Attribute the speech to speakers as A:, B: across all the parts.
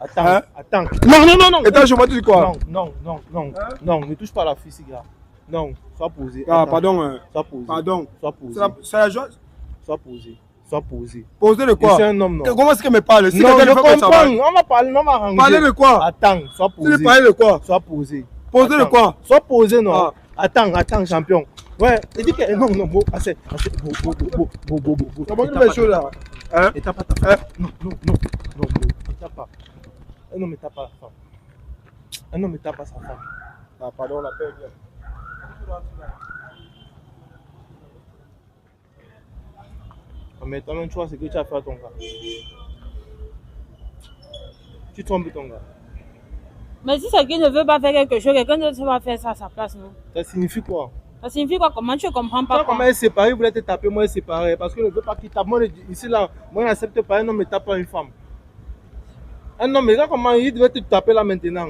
A: Attends,
B: Hein?
A: attends. Non.
B: Et toi, je m'en dis quoi?
A: Non, ne touche pas la fille, gars. Non, sois posé.
B: Ah,
A: Attends.
B: pardon.
A: Sois posé.
B: Pardon.
A: Sois posé.
B: C'est la joie.
A: Sois posé. Sois posé.
B: Poser de quoi?
A: Je suis un homme, non.
B: Comment est-ce qu'elle me parle? Si
A: Non,
B: quelqu'un
A: je
B: ne fait pas
A: comprends.
B: ça,
A: On va parler, on va arranger.
B: parler de quoi?
A: Attends, sois
B: Tu
A: posé.
B: veux parler de quoi?
A: Sois posé.
B: Poser de
A: Attends.
B: quoi?
A: Sois posé, non.
B: Ah.
A: Attends, champion. Ouais, il dit que non, bon, assez.
B: Comment tu fais chaud là? Hein?
A: Et tape pas ta femme. Non, ne tape pas. Un homme ne tape pas la femme. Un homme ne tape pas sa femme.
B: Ah, pardon, la paix vient.
A: Mais toi-même, tu vois ce que tu as fait à ton gars. Tu trompes ton gars.
C: Mais si quelqu'un ne veut pas faire quelque chose, quelqu'un d'autre va faire ça à sa place, non?
A: Ça signifie quoi?
C: Ça signifie quoi? Comment tu ne comprends pas?
A: Toi, comment elle est séparée, vous voulez te taper, moi elle est séparée. Parce que je ne veux pas qu'il tape. Moi, ici, là, moi, je n'accepte pas un homme ne tape pas une femme. Un homme, regarde comment il devait te taper là maintenant.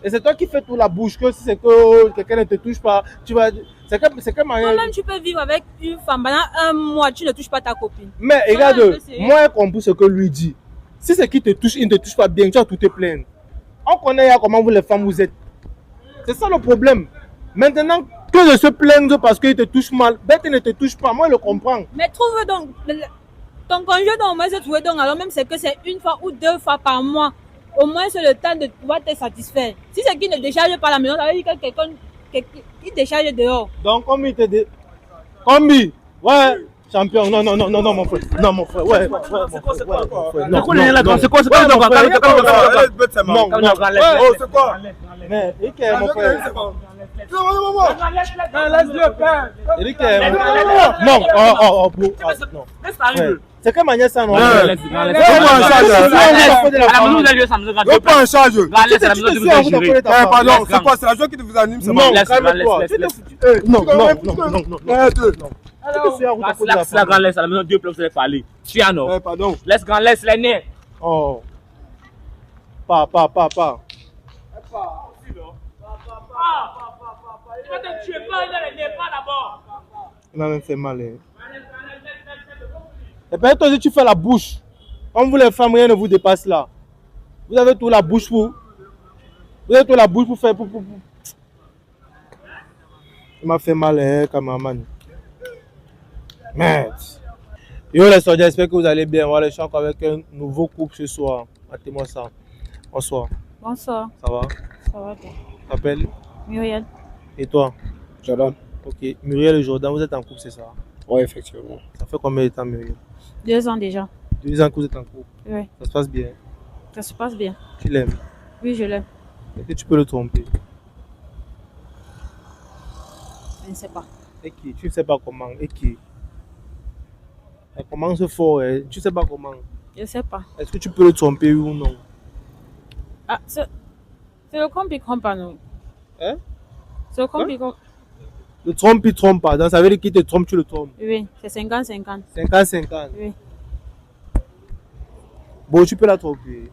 A: Et c'est toi qui fais tout la bouche, que si c'est que quelqu'un ne te touche pas, tu vas. C'est que manière.
C: Toi-même, tu peux vivre avec une femme pendant un mois, tu ne touches pas ta copine.
A: Mais regarde, moi, j'ai compris ce que lui dit. Si c'est qui te touche, il ne te touche pas bien, tu vas tout te plaindre. On connaît comment vous les femmes vous êtes. C'est ça le problème. Maintenant, que de se plaindre parce qu'il te touche mal, bête ne te touche pas, moi je le comprends.
C: Mais trouve donc, ton conjoint donc, moi je trouve donc, alors même c'est que c'est une fois ou deux fois par mois, au moins c'est le temps de pouvoir te satisfaire. Si c'est qui ne décharge pas la maison, ça veut dire que quelqu'un qui décharge dehors.
A: Donc comme il te dit, combi, ouais, champion, non, mon frère, ouais, mon frère,
B: C'est quoi?
A: c'est
B: Oh, c'est quoi?
A: Mais il est mon frère.
B: Laisse-le faire.
A: Il dit que non, non. C'est quelle manière ça non?
B: Pas en charge. Pardon, c'est quoi? C'est la joie qui vous anime?
A: Non, calme-toi. Non.
D: Laisse la grande laisse à la maison, Dieu peut se parler. Tu as non?
B: Pardon.
D: Laisse grand laisse les nez.
A: Oh. Pas.
D: Tu vas te tuer pas dans les nez, pas d'abord.
A: Il m'a même fait mal. Et peut-être toi aussi tu fais la bouche. Comme vous les femmes, rien ne vous dépasse là. Vous avez toute la bouche pour. Vous avez toute la bouche pour faire. Il m'a fait mal, cameraman. Merde. Yo les soldats, j'espère que vous allez bien. Voilà, je suis encore avec un nouveau couple ce soir. Attends-moi ça. Bonsoir.
C: Bonsoir.
A: Ça va?
C: Ça va bien.
A: Tu t'appelles?
C: Muriel.
A: Et toi?
B: Jordan.
A: Ok. Muriel et Jordan, vous êtes en couple, c'est ça?
B: Oui, effectivement.
A: Ça fait combien de temps, Muriel?
C: 2 ans déjà.
A: 2 ans que vous êtes en couple.
C: Oui.
A: Ça se passe bien.
C: Ça se passe bien.
A: Tu l'aimes?
C: Oui, je l'aime.
A: Est-ce que tu peux le tromper?
C: Je ne sais pas.
A: Et qui? Tu ne sais pas comment. Et qui? Elle commence fort, hein. Tu ne sais pas comment.
C: Je ne sais pas.
A: Est-ce que tu peux le tromper oui ou non?
C: Ah, c'est le compi-compa, non?
A: Hein?
C: C'est le compi-compa.
A: Le trompe, il trompe pas. Donc ça veut dire qu'il te trompe, tu le trompes.
C: Oui, c'est 50-50.
A: 50-50.
C: Oui.
A: Bon, tu peux la tromper.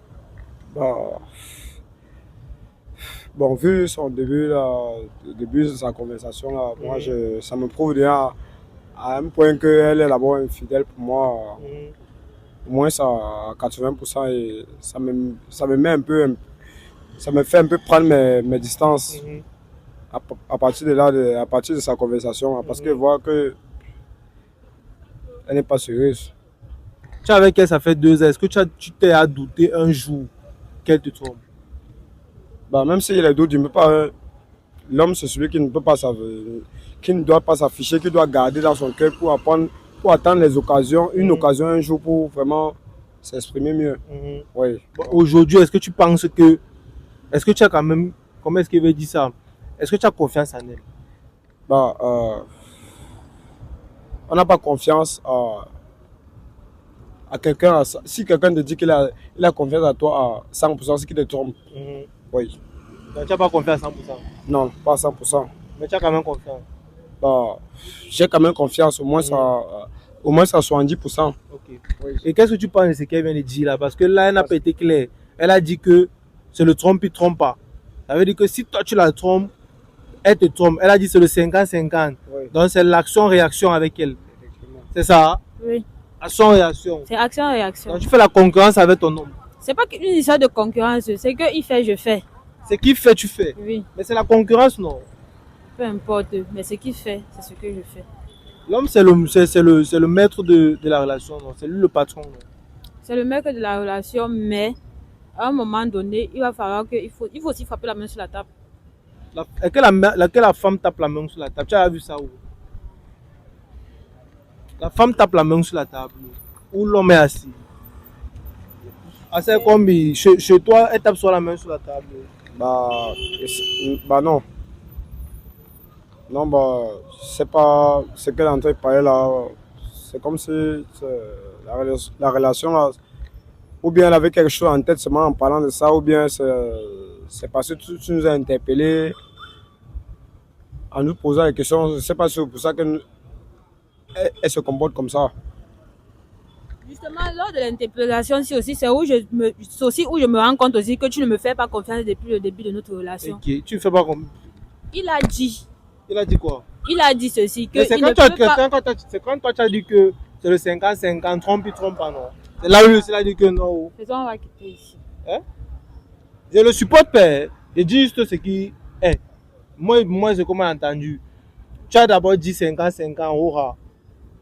B: Bon, vu son début, là, le début de sa conversation, là, moi, ça me prouve déjà à un point qu'elle est d'abord infidèle pour moi. Au moins ça, à 80%, et ça me met un peu, ça me fait un peu prendre mes distances à partir de là, à partir de sa conversation, parce que je vois que elle n'est pas sérieuse.
A: Tu es avec elle, ça fait 2 ans. Est-ce que tu t'es à douter un jour qu'elle te trompe?
B: Même s'il y a d'autres, l'homme c'est celui qui ne peut pas qui ne doit pas s'afficher, qui doit garder dans son cœur pour attendre les occasions, une occasion un jour pour vraiment s'exprimer mieux. Oui.
A: Bon, aujourd'hui, est-ce que tu penses que, est-ce que tu as quand même, comment est-ce qu'il veut dire ça? Est-ce que tu as confiance en elle?
B: On n'a pas confiance à quelqu'un. Si quelqu'un te dit qu'il a confiance à toi à 100%, c'est qu'il te trompe. Oui.
A: Donc, tu n'as pas confiance à 100%?
B: Non, pas à 100%.
A: Mais tu as quand même confiance?
B: J'ai quand même confiance, au moins à 70%.
A: Ok. Oui. Et qu'est-ce que tu penses de ce qu'elle vient de dire là? Parce que là, elle n'a pas été claire. Elle a dit que c'est le trompe, il ne trompe pas. Ça veut dire que si toi tu la trompes, elle te trompe. Elle a dit c'est le 50-50. Oui. Donc c'est l'action-réaction avec elle. C'est ça?
C: Oui.
A: Action-réaction.
C: C'est action-réaction.
A: Donc tu fais la concurrence avec ton homme.
C: C'est pas une histoire de concurrence, c'est qu'il fait, je fais.
A: Ce qu'il fait, tu fais.
C: Oui,
A: Mais c'est la concurrence, non?
C: peu importe, mais ce qu'il fait, c'est ce que je fais.
A: L'homme, c'est le maître de la relation, non? C'est lui le patron, non?
C: C'est le mec de la relation, mais à un moment donné, il va falloir qu'il faut aussi frapper la main sur la table.
A: Laquelle la femme tape la main sur la table? Tu as vu ça où? La femme tape la main sur la table. Où l'homme est assis. Ah, c'est comme chez toi, elle tape sur la main sur la table.
B: Bah non. Non, bah, c'est pas ce qu'elle est en train de parler là. C'est comme si la relation là, ou bien elle avait quelque chose en tête seulement en parlant de ça, ou bien c'est parce que tu nous as interpellés en nous posant des questions. Je sais pas si c'est pour ça qu'elle elle se comporte comme ça.
C: Justement, lors de l'interpellation, c'est où je me rends compte aussi que tu ne me fais pas confiance depuis le début de notre relation.
A: Ok, tu fais pas comme.
C: Il a dit
A: Quoi?
C: Il a dit ceci, que
A: C'est
C: il ne
A: quand,
C: peut pas...
A: c'est quand toi tu as dit que c'est le 50-50, trompe, il trompe pas, non? C'est là où il a dit que non.
C: Faisons, on va quitter ici.
A: Hein? Je le supporte, père. Je dis juste ce qui est. Moi, c'est comme entendu. Tu as d'abord dit 50-50, aura.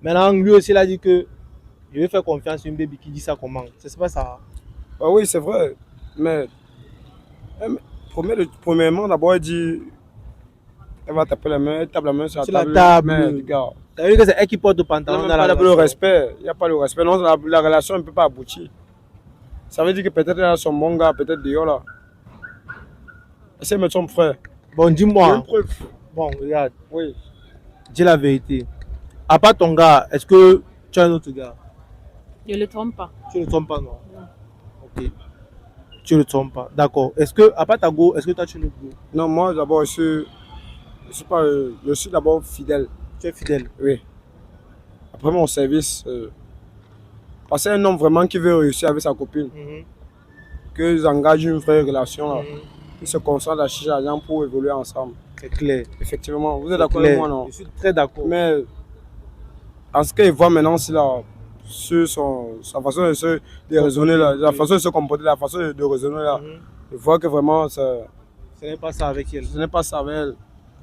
A: Maintenant, lui aussi, il a dit que je vais faire confiance à une bébé qui dit ça comment? C'est pas ça.
B: Ah oui, c'est vrai. Mais premièrement, d'abord, elle dit elle va taper la main, elle tape la main sur la table. Mais, gars,
A: ça veut dire que c'est elle qui porte le pantalon dans la relation.
B: Il n'y a pas le respect. Non, la relation ne peut pas aboutir. Ça veut dire que peut-être elle a son bon gars, peut-être dehors là. Essaye de mettre son frère.
A: Bon, dis-moi. Bon, regarde.
B: Oui.
A: Dis la vérité. À part ton gars, est-ce que tu as un autre gars?
C: Je ne le trompe pas.
A: Tu ne le trompes pas, non? Ok. Tu ne le trompes pas. D'accord. Est-ce que, à part ta go, est-ce que toi tu le go?
B: Non, moi d'abord, je suis d'abord fidèle.
A: Tu es fidèle?
B: Oui. Après mon service, parce que c'est un homme vraiment qui veut réussir avec sa copine, qu'ils engagent une vraie relation, là, qu'ils se concentrent à chercher l'argent pour évoluer ensemble.
A: C'est clair.
B: Effectivement, vous êtes d'accord avec moi, non?
A: Je suis très d'accord.
B: Mais en ce qu'il voit maintenant, c'est là, sur sa façon de raisonner, là, la façon de se comporter, la façon de raisonner, là, je vois que vraiment, ce
A: n'est pas ça avec elle.
B: Ce n'est pas ça avec elle.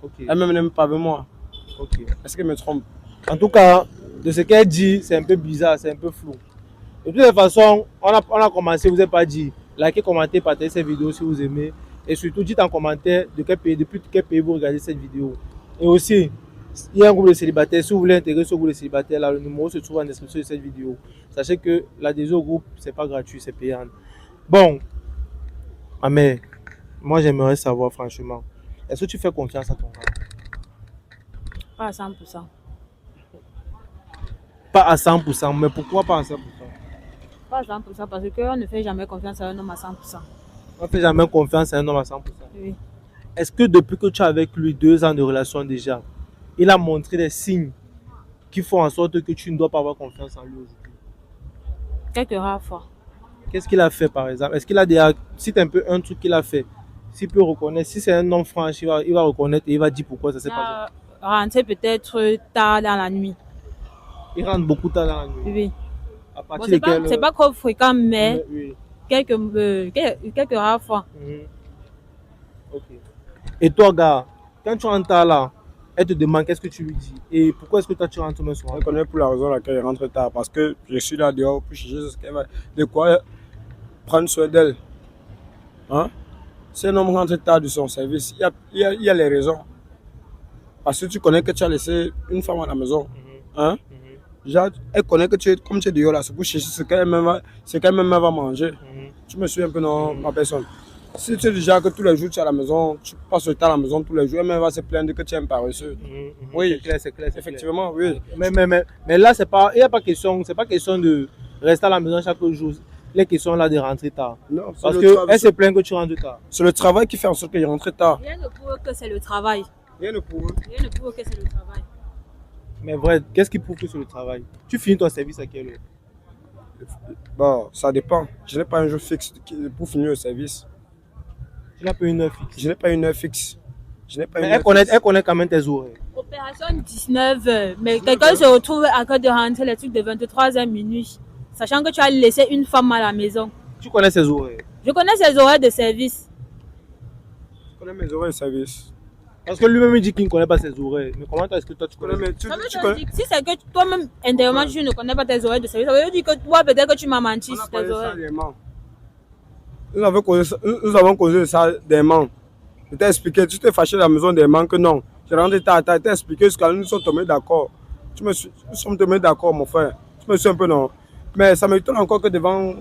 A: Okay.
B: Elle-même n'aime pas avec moi.
A: Okay.
B: Est-ce qu'elle me trompe?
A: En tout cas, de ce qu'elle dit, c'est un peu bizarre, c'est un peu flou. De toutes les façons, on a commencé, vous n'avez pas dit. Likez, commentez, partagez cette vidéo si vous aimez. Et surtout, dites en commentaire depuis quel pays vous regardez cette vidéo. Et aussi, il y a un groupe de célibataires. Si vous voulez intégrer ce groupe de célibataires, là, le numéro se trouve en description de cette vidéo. Sachez que l'adhésion au groupe, ce n'est pas gratuit, c'est payant. Bon, ma mère, moi j'aimerais savoir franchement, est-ce que tu fais confiance à ton gars?
C: Pas à 100%.
A: Pas à 100%, mais pourquoi pas à 100%?
C: Pas à 100% parce qu'on ne fait jamais confiance à un homme à 100%.
A: On ne fait jamais confiance à un homme à 100%.
C: Oui.
A: Est-ce que depuis que tu es avec lui 2 ans de relation déjà, il a montré des signes qui font en sorte que tu ne dois pas avoir confiance en lui aujourd'hui?
C: Quelques rares fois.
A: Qu'est-ce qu'il a fait par exemple? Est-ce qu'il a déjà, cite un peu un truc qu'il a fait, s'il peut reconnaître, si c'est un homme franc, il va reconnaître et il va dire pourquoi ça s'est passé.
C: Rentrer peut-être tard dans la nuit.
A: Il rentre beaucoup tard dans la nuit.
C: Oui.
A: À partir
C: Bon, c'est pas trop fréquent, mais
A: oui.
C: quelques rares fois.
A: Ok. Et toi, gars, quand tu rentres tard là, elle te demande qu'est-ce que tu lui dis et pourquoi est-ce que toi tu rentres même soir?
B: Elle connaît pour la raison laquelle elle rentre tard, parce que je suis là dehors pour chercher de quoi prendre soin d'elle. Hein? Si un homme rentre tard de son service, il y a les raisons. Parce que tu connais que tu as laissé une femme à la maison. Hein? Déjà, elle connaît que comme tu es dehors là, c'est pour chercher ce qu'elle-même va manger. Tu me suis un peu, non, ma personne. Si tu es déjà que tous les jours tu es à la maison, tu passes le temps à la maison tous les jours, elle-même va se plaindre que tu es un paresseux. Oui,
A: c'est clair.
B: Effectivement, oui.
A: Mais là, il n'y a pas question, c'est pas question de rester à la maison chaque jour. Les questions là de rentrer tard. Non, parce qu'elle se plaint que tu rentres tard.
B: C'est le travail qui fait en sorte qu'elle rentre tard.
C: Rien ne prouve que c'est le travail.
B: Rien ne prouve que
C: c'est le travail.
A: Mais vrai, qu'est-ce qui prouve que c'est le travail? Tu finis ton service à quelle heure?
B: Bon, ça dépend. Je n'ai pas un jour fixe pour finir le service.
A: Tu n'as pas une heure fixe?
B: Je n'ai pas une heure fixe.
A: Elle connaît quand même tes horaires.
C: Opération 19h, mais quelqu'un se retrouve à cœur de rentrer les trucs de 23h minuit, sachant que tu as laissé une femme à la maison.
A: Tu connais ses horaires.
C: Je connais ses horaires de service.
B: Je connais mes horaires de service.
A: Parce que lui-même il dit qu'il ne connaît pas ses horaires. Mais comment est-ce que toi tu connais?
C: Ça veut dire, si c'est que toi-même, intérieurement, tu ne connais pas tes horaires de service, ça veut dire que toi, peut-être que tu m'as menti sur tes horaires.
B: Nous avons causé ça des manques. Je t'ai expliqué, tu t'es fâché à la maison des manques que non. J'ai rentré tard, t'as expliqué jusqu'à nous sommes tombés d'accord. Nous sommes tombés d'accord, mon frère. Tu me suis un peu non. Mais ça m'étonne encore que devant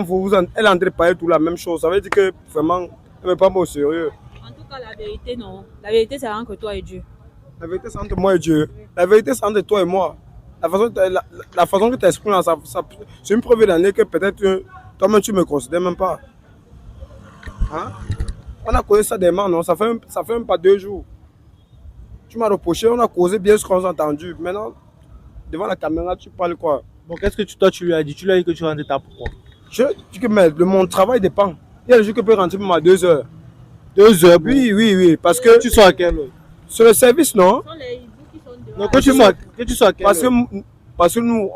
B: vous, elle est en train de parler tout la même chose. Ça veut dire que vraiment, elle ne me prend pas au sérieux.
C: En tout cas, la vérité, non. La vérité, c'est entre toi et Dieu.
B: La vérité, c'est entre moi et Dieu. La vérité, c'est entre toi et moi. La façon que tu exprimes, c'est une preuve d'année que peut-être toi-même, tu ne me considères même pas. Hein? On a causé ça des mains, non? Ça fait même pas 2 jours. Tu m'as reproché, on a causé bien ce qu'on a entendu. Maintenant, devant la caméra, tu parles quoi?
A: Bon, qu'est-ce que toi tu lui as dit? Tu lui as dit que tu rentres tard pourquoi?
B: Je dis que mais, mon travail dépend. Il y a des jours que je peux rentrer même à 2 heures.
A: 2 heures?
B: Oui. Parce que
A: Tu sors à quelle heure?
B: sur le service, non?
C: Ce sont les hiboux qui sont dehors.
A: Non, que tu sois à quelle heure?
B: Parce que nous,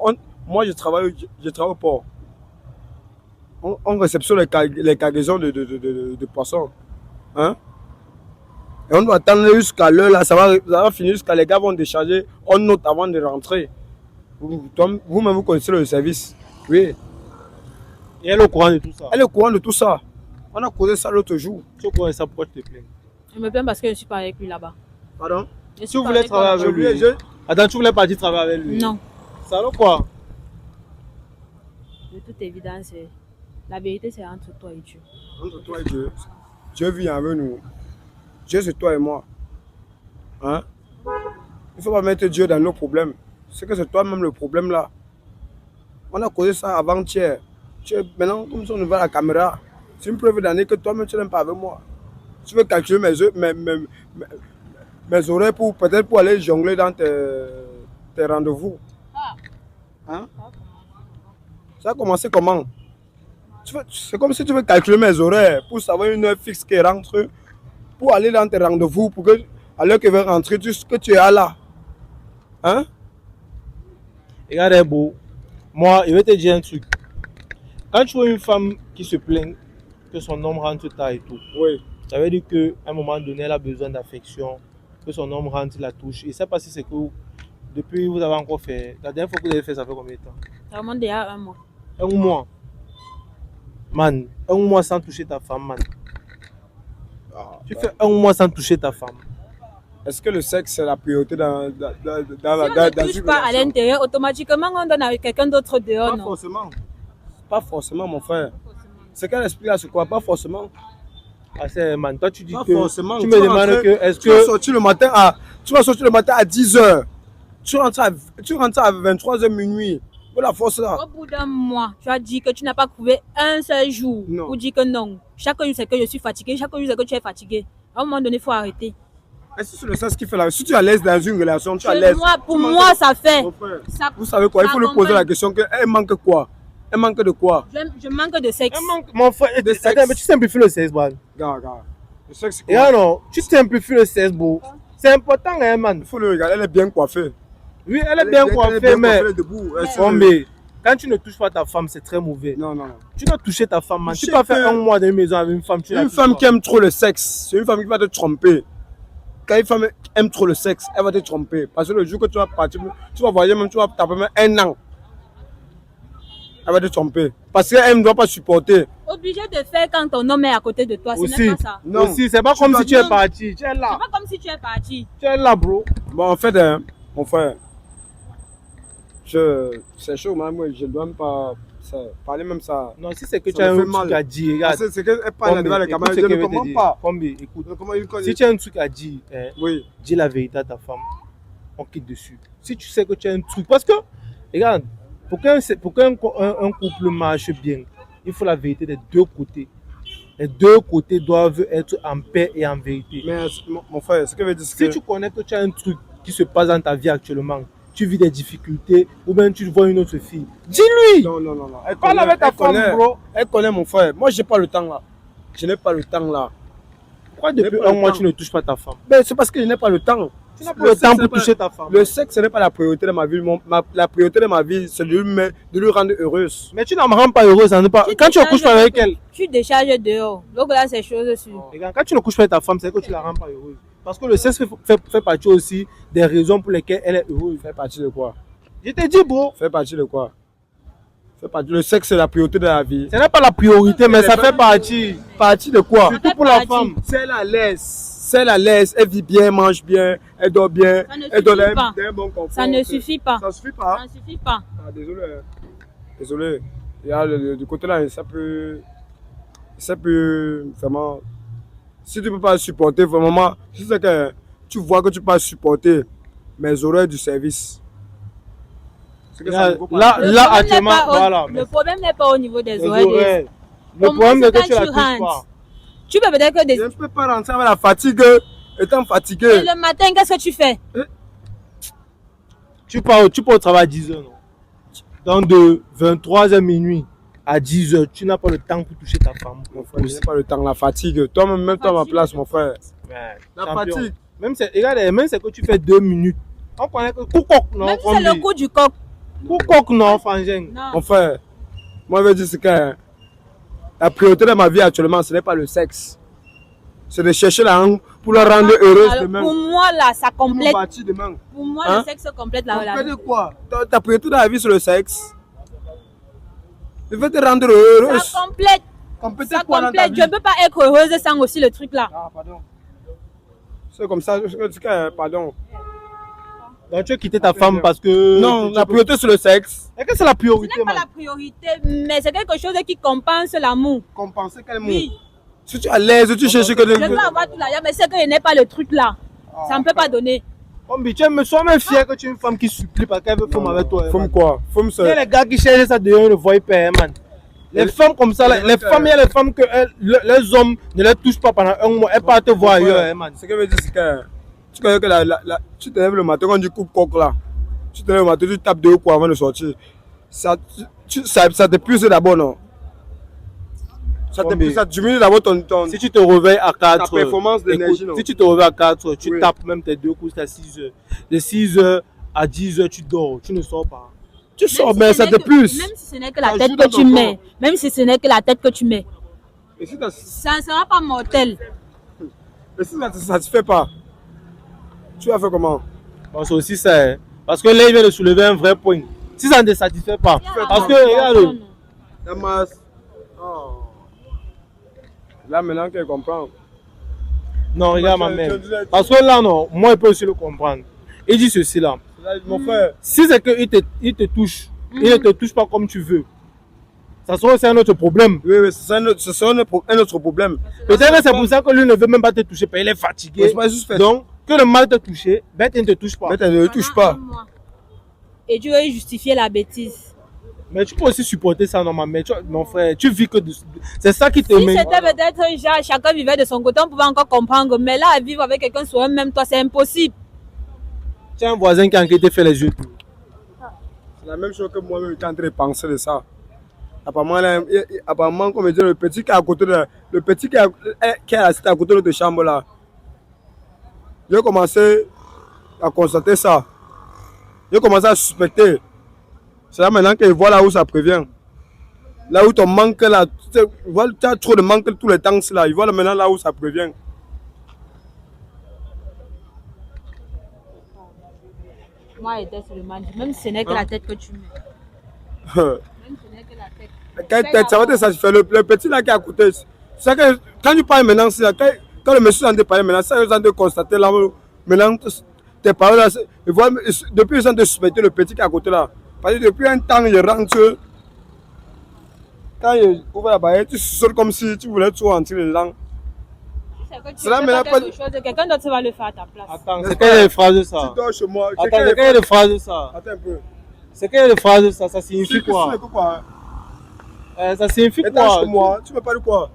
B: moi, je travaille au port. On réceptionne les cargaisons de poissons. Hein? Et on doit attendre jusqu'à l'heure, là, ça va finir jusqu'à les gars vont décharger. On note avant de rentrer. Vous-même, vous connaissez le service. Oui.
A: Et elle est au courant de tout ça.
B: Elle est au courant de tout ça. On a causé ça l'autre jour.
A: Tu es au courant de ça, pourquoi tu te plains?
C: Je me plains parce que je ne suis pas avec lui là-bas.
B: Pardon?
C: Je suis
A: Tu
C: pas
A: voulais
C: avec
A: travailler
C: toi
A: avec
C: là-bas.
A: lui? Attends, tu voulais partir travailler avec lui?
C: Non.
A: Ça alors quoi?
C: De toute évidence, la vérité, c'est entre toi et Dieu.
B: Entre toi et Dieu. Dieu vit avec nous. Dieu, c'est toi et moi. Hein? Il ne faut pas mettre Dieu dans nos problèmes. C'est que c'est toi-même le problème là. On a causé ça avant-hier. Maintenant, comme ça, on voit la caméra. C'est une preuve d'année que toi-même, tu n'aimes pas avec moi. Tu veux calculer mes oreilles pour peut-être pour aller jongler dans tes rendez-vous. Hein? Ça a commencé comment? C'est comme si tu veux calculer mes horaires pour savoir une heure fixe qui rentre, pour aller dans tes rendez-vous, pour que, à l'heure que veut rentrer, que tu es là. Hein?
A: Regarde, beau. Moi, je vais te dire un truc. Quand tu vois une femme qui se plaint que son homme rentre tard et tout,
B: Oui.
A: ça veut dire qu'à un moment donné, elle a besoin d'affection, que son homme rentre, la touche. Et je ne sais pas si c'est que depuis vous avez encore fait. La dernière fois que vous avez fait, ça fait combien de temps?
C: Ça remonte déjà 1 mois.
A: 1 mois. Man, 1 mois sans toucher ta femme, man. Tu fais 1 mois sans toucher ta femme.
B: Est-ce que le sexe c'est la priorité dans
C: Si on ne touche pas à l'intérieur, automatiquement, on donne à quelqu'un d'autre dehors,
B: Pas
C: non?
B: forcément. Pas forcément, mon frère. C'est qu'elle explique là, c'est quoi? Pas forcément.
A: Ah, c'est, man, toi tu dis
B: Pas
A: que.
B: forcément.
A: Tu me demandes que. Est-ce
B: Tu vas
A: que.
B: sortir le matin à 10 h. Tu rentres à 23 h minuit. Pour la force là.
C: Au bout d'un mois, tu as dit que tu n'as pas trouvé un seul jour
B: Non.
C: pour dire que non. Chaque jour, c'est que je suis fatigué. Chaque jour, c'est que tu es fatigué. À un moment donné, il faut arrêter.
B: Est-ce que c'est le sexe qui fait la. Si tu es à l'aise dans une relation, tu es à l'aise.
C: Pour moi, ça fait.
B: Mon frère,
C: Ça-
B: vous savez quoi? Il faut lui poser la question que elle manque quoi? Elle manque de quoi?
C: Je manque de sexe.
A: Mon frère,
B: De sexe.
A: attends, mais tu simplifies le 16, man.
B: Regarde. Le sexe c'est
A: Et
B: quoi?
A: non, tu simplifies le 16, bro. C'est important, hein, man.
B: Il faut le regarder, elle est bien coiffée.
A: Oui, elle est bien coiffée, mais.
B: Elle est debout.
A: Oh, mais quand tu ne touches pas ta femme, c'est très mauvais.
B: Non.
A: Tu dois toucher ta femme, man. Tu
B: Toucher
A: peux pas faire
B: que-
A: 1 mois dans une maison avec une femme.
B: Une femme qui aime trop le sexe, c'est une femme qui va te tromper. Quand une femme aime trop le sexe, elle va te tromper. Parce que le jour que tu vas partir, tu vas voyager même, tu vas taper même 1 an. Elle va te tromper. Parce qu'elle ne doit pas supporter.
C: Obligé de faire quand ton homme est à côté de toi. Ce
A: Aussi,
C: n'est pas ça.
B: Non.
A: aussi, c'est pas
B: Tu
A: comme
B: dois
A: si tu es
B: non.
A: parti. Tu es
C: C'est
A: là.
C: pas comme si tu es parti.
A: Tu es là, bro.
B: Bon, en fait, mon frère, c'est chaud, moi, je ne dois même pas parler même ça.
A: Non, si c'est que
B: Ça
A: tu as
B: me
A: un
B: fait
A: truc
B: mal.
A: à dire, regarde.
B: Parce que c'est qu'elle parle devant la caméra,
A: Écoute ce
B: je
A: que
B: ne
A: je vais te
B: comprends
A: dire.
B: pas.
A: Combi, écoute.
B: Comment il connaît?
A: Si tu as un truc à dire, hein,
B: Oui.
A: dis la vérité à ta femme. On quitte dessus. Si tu sais que tu as un truc. Parce que, regarde, pour qu'un couple marche bien, il faut la vérité des deux côtés. Les deux côtés doivent être en paix et en vérité.
B: Mais mon frère, ce que veut dire,
A: Si
B: c'est
A: tu connais que tu as un truc qui se passe dans ta vie actuellement, tu vis des difficultés, ou bien tu vois une autre fille, dis-lui!
B: Non. Elle
A: Parle avec ta femme, bro.
B: Elle connaît mon frère. Moi, je n'ai pas le temps là. Je n'ai pas le temps là.
A: Pourquoi depuis
B: pas
A: 1
B: le
A: mois
B: temps.
A: tu ne touches pas ta femme?
B: Mais c'est parce que je n'ai pas le temps.
A: Tu n'as pas le temps pour toucher ta femme.
B: Le sexe, ce n'est pas la priorité de ma vie. La priorité de ma vie, c'est de lui rendre heureuse.
A: Mais tu ne me rends pas heureuse. Quand tu ne couches pas avec elle.
C: Tu décharges dehors. Donc là, c'est chose sûre.
A: Quand tu ne couches pas avec ta femme, c'est que tu ne la rends pas heureuse. Parce que le sexe fait partie aussi des raisons pour lesquelles elle est heureuse.
B: Fait partie de quoi?
A: Je te dis, bro.
B: Fait partie de quoi? Le sexe, c'est la priorité de la vie.
A: Ce n'est pas la priorité, mais ça fait partie.
B: Partie de quoi?
A: Surtout pour la femme.
B: C'est elle à l'aise. C'est elle à l'aise. Elle vit bien, mange bien, elle dort bien. Elle donne un bon confort.
C: Ça ne suffit pas.
B: Ça ne suffit pas?
C: Ça ne suffit pas.
B: Ah, désolé. Désolé. Il y a du côté là, ça peut vraiment. Si tu ne peux pas supporter, vraiment, si c'est que tu vois que tu ne peux pas supporter mes horaires du service.
A: Là, actuellement, voilà.
C: Le problème n'est pas au niveau des
A: Les
C: horaires.
A: horaires. Le problème c'est que tu la touches pas.
C: Tu peux peut-être que
B: Je ne peux pas rentrer avec la fatigue, étant fatigué.
C: Et le matin, qu'est-ce que tu fais?
A: Tu pars au travail à 10h, non? Donc de 23h minuit à 10h, tu n'as pas le temps pour toucher ta femme.
B: Mon frère, je n'ai pas le temps, la fatigue. Toi-même, même toi à ma place, mon frère. La
A: Champion.
B: fatigue.
A: Même c'est que tu fais 2 minutes. On connaît que coucoc, non?
C: Même si c'est le coup du coq.
A: Coucoc, non, frangin.
B: Mon frère, moi je veux dire c'est que la priorité de ma vie actuellement, ce n'est pas le sexe. C'est de chercher la langue pour la rendre heureuse demain.
C: Pour moi, là, ça complète.
B: Pour
C: moi, le sexe complète la relation.
B: de quoi? Ta priorité de la vie, c'est le sexe. Je veux te rendre heureuse.
C: Ça complète. Ça complète. Je ne peux pas être heureuse sans aussi le truc là.
B: Ah, pardon. C'est comme ça, pardon.
A: Donc tu as quitté ta femme parce que...
B: Non, la priorité c'est le sexe.
A: Est-ce que c'est la priorité?
C: Ce n'est pas la priorité, mais c'est quelque chose qui compense l'amour.
B: Compenser quel mot?
C: Oui.
B: Si tu es à l'aise, tu cherches que...
C: Je peux avoir tout l'argent, mais c'est que je n'ai pas le truc là. Ça ne peut pas donner.
A: Sois même fier que tu es une femme qui supplie parce qu'elle veut femme avec toi.
B: Femme quoi? Femme
A: il y a les gars qui cherchent ça dehors, ils ne voient pas, man. Les femmes comme ça, il y a les femmes que les hommes ne les touchent pas pendant un mois, elles partent te voir ailleurs, man.
B: Ce que je veux dire, c'est que tu connais que tu te lèves le matin, quand tu coupes coq là, tu te lèves le matin, tu tapes 2 coups avant de sortir. Ça te puise d'abord, non? Ça diminue d'abord ton.
A: Si tu te réveilles à 4
B: ta performance d'énergie, non?
A: Si tu te réveilles à 4 heures, tu tapes même tes 2 coups à 6 heures. De 6 heures à 10 heures, tu dors, tu ne sors pas.
B: Tu sors, mais ça te plus.
C: Même si ce n'est que la tête que tu mets. Même si ce n'est que la tête que tu mets. Ça ne sera pas mortel.
B: Et si ça ne te satisfait pas, tu vas faire comment?
A: Bon, c'est aussi ça. Hein. Parce que là, il vient de soulever un vrai point. Si ça ne te satisfait pas, parce que regarde.
B: La masse. Oh. Là, maintenant qu'elle comprend.
A: Non, regarde ma mère. Parce que là, non, moi, je peux aussi le comprendre. Il dit ceci là.
B: Mon frère.
A: Si c'est qu'il te touche, il ne te touche pas comme tu veux. Ça sera aussi un autre problème.
B: Oui, ce sera un autre problème.
A: Peut-être que c'est pour ça que lui ne veut même pas te toucher, parce qu'il est fatigué. Donc, que le mal te touche, bête, il ne te touche pas.
B: Bête, il ne te touche pas.
C: Et tu veux justifier la bêtise.
A: Mais tu peux aussi supporter ça, non, mais mon frère, tu vis que c'est ça qui te
C: met. Si c'était peut-être genre, chacun vivait de son côté, on pouvait encore comprendre. Mais là, vivre avec quelqu'un sur même toi, c'est impossible.
A: Tu as un voisin qui a enquêté fait les yeux.
B: C'est la même chose que moi-même, je suis en train de penser de ça. Apparemment, comme je dis, le petit qui est à côté de le petit qui est assis à côté de notre chambre là. J'ai commencé à constater ça. J'ai commencé à suspecter. C'est là maintenant qu'il voit là où ça prévient. Là où ton manque là, tu as trop de manque tous les temps là. Il voit maintenant là où ça prévient.
C: Moi, j'étais seulement dit, même si ce n'est que la tête que tu mets. Même si ce n'est que la tête.
B: Ça va te satisfaire. Le petit là qui est à côté. C'est que quand tu parles maintenant, quand le monsieur s'en est parlé maintenant, ça ils ont de constater là. Maintenant, tes paroles là, depuis ils ont de suspecter le petit qui est à côté là. Parce que depuis un temps, il rentre. Quand il ouvre la barrière, tu sors comme si tu voulais tout rentrer dedans.
C: C'est là maintenant pas quelqu'un d'autre va le faire à ta place.
A: Attends, c'est quelle phrase ça?
B: Tu dors chez moi.
A: Attends, c'est quelle phrase ça?
B: Attends un peu.
A: C'est quelle phrase ça? Ça signifie quoi? Ça signifie quoi?
B: Chez moi, tu me parles quoi?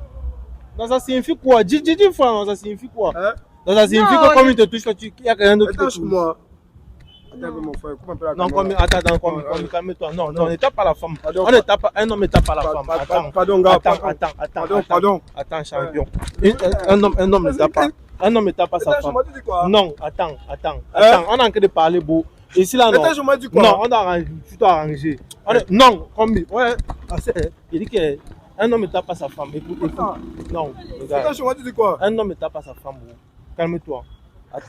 A: Non, ça signifie quoi? Dis frère, ça signifie quoi?
B: Hein?
A: Non, ça signifie que comme il te touche, il y a quelqu'un d'autre qui te touche.
B: Moi. mon frère, coupe un peu la
A: Non,
B: caméra.
A: attends, calme-toi. Non, on ne tape pas la femme. On ne tape pas, un homme ne tape pas la femme. Attends,
B: Pardon, gars.
A: Attends, champion. Un homme ne tape pas. Un homme ne tape pas sa femme.
B: Tu dis quoi?
A: Non, attends. On est en train de parler beau. Ici là, non.
B: Je m'as dit quoi?
A: Non, on doit arranger. Tu dois arranger. Non, combi. Ouais, il dit qu'un homme ne tape pas sa femme. Écoute. Non, regarde.
B: Je m'as dit quoi?
A: Un homme ne tape pas sa femme. Calme-toi.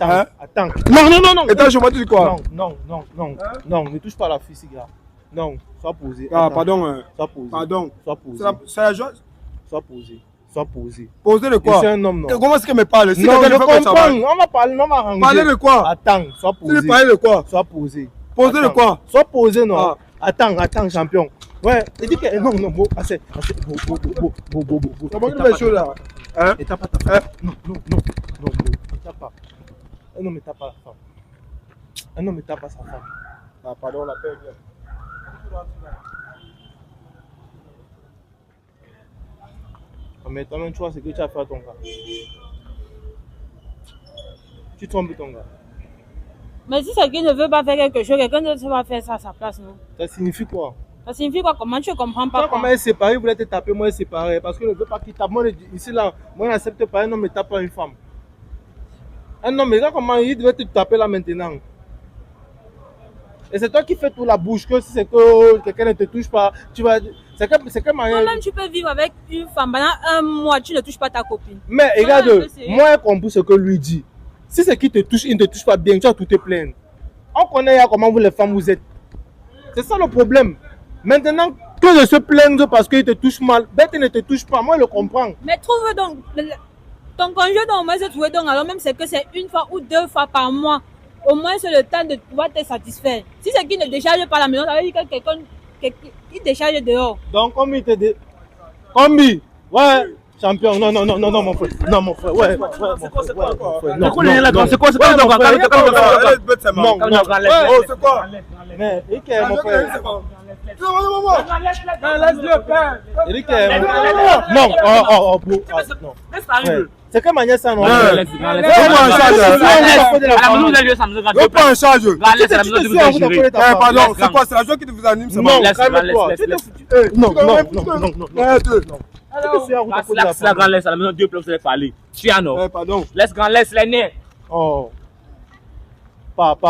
B: Hein?
A: Attends. Non.
B: Je m'as dit quoi?
A: Non, ne touche pas la fille, gars. Non, sois posé.
B: Ah, pardon.
A: Sois posé.
B: Pardon.
A: Sois posé.
B: C'est la joie.
A: Sois posé. Sois posé.
B: Poser de quoi?
A: C'est un homme, non.
B: Comment est-ce qu'elle me parle? Si
A: Non,
B: quelqu'un
A: je
B: fait comme ça,
A: comprends. On va parler, on va arranger.
B: parler de quoi?
A: Attends, sois
B: Tu veux
A: posé.
B: parler de quoi?
A: Sois posé.
B: Poser de quoi?
A: Sois posé, non.
B: Ah.
A: Attends, champion. Ouais, il dit que non, beau, assez, beau.
B: Comment tu fais chaud là? Hein?
A: Et tape pas ta femme. Non, beau, ne tape pas. Un homme ne tape pas la femme. Un homme ne tape pas sa femme.
B: Ah, pardon, la paix vient.
A: Mais toi-même, tu vois ce que tu as fait à ton gars. Tu trompes ton gars.
C: Mais si quelqu'un ne veut pas faire quelque chose, quelqu'un d'autre va faire ça à sa place, non?
A: Ça signifie quoi?
C: Ça signifie quoi? Comment tu ne comprends
A: Toi,
C: pas?
A: comment elle est séparée, vous voulez te taper, moi elle est séparée. Parce que je ne veux pas qu'il tape. Moi, ici là, moi je n'accepte pas un homme ne tape pas une femme. Un homme, regarde comment il devait te taper là maintenant. Et c'est toi qui fais tout la bouche, que si c'est que quelqu'un ne te touche pas, tu vas. C'est que manière.
C: Toi-même, tu peux vivre avec une femme pendant un mois, tu ne touches pas ta copine.
A: Mais regarde, moi j'ai compris ce que lui dit. Si c'est qui te touche, il ne te touche pas bien, tu vas tout te plaindre. On connaît comment vous les femmes vous êtes. C'est ça le problème. Maintenant, que de se plaindre parce qu'il te touche mal, bête ne te touche pas, moi je le comprends.
C: Mais trouve donc, ton conjoint doit au moins se trouver donc, alors même c'est que c'est une fois ou deux fois par mois. Au moins c'est le temps de pouvoir te satisfaire. Si c'est qu'il ne décharge pas la maison, ça veut dire que quelqu'un il décharge dehors.
A: Donc, comme il te dit, combi, ouais, champion, non, mon frère, ouais, mon frère,
D: C'est quoi
A: non,
B: Oh, c'est quoi?
A: mais, il est mon frère,
B: Laisse-le faire.
A: il est non, non,
D: Laisse
A: c'est que manière ça, non,
D: Laisse
B: À la maison,
D: vous
B: on prend en charge.
D: Laisse à la maison de vous gérer.
B: Eh, pardon, c'est quoi? C'est la joie qui vous anime, c'est
A: non,
B: bon.
A: calme-toi, non,
D: Laisse la grande laisse à la maison, Dieu peut vous parler. Tu as non.
B: Eh, pardon.
D: Laisse grand laisse les nez.
A: oh, pas,
D: Il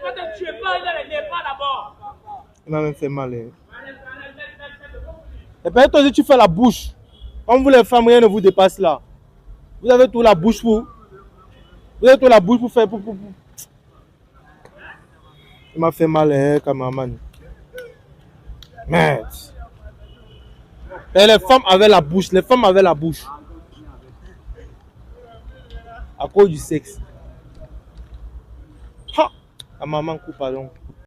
D: va te tuer pas, il a les nez, pas d'abord.
A: il m'a même fait mal, hein. Et peut-être toi aussi tu fais la bouche. Comme vous les femmes, rien ne vous dépasse là. Vous avez toute la bouche pour. Vous avez toute la bouche pour faire. Il m'a fait mal, hein, cameraman. Merde. Et les femmes avaient la bouche. À cause du sexe. Ha! La maman coupe, pardon.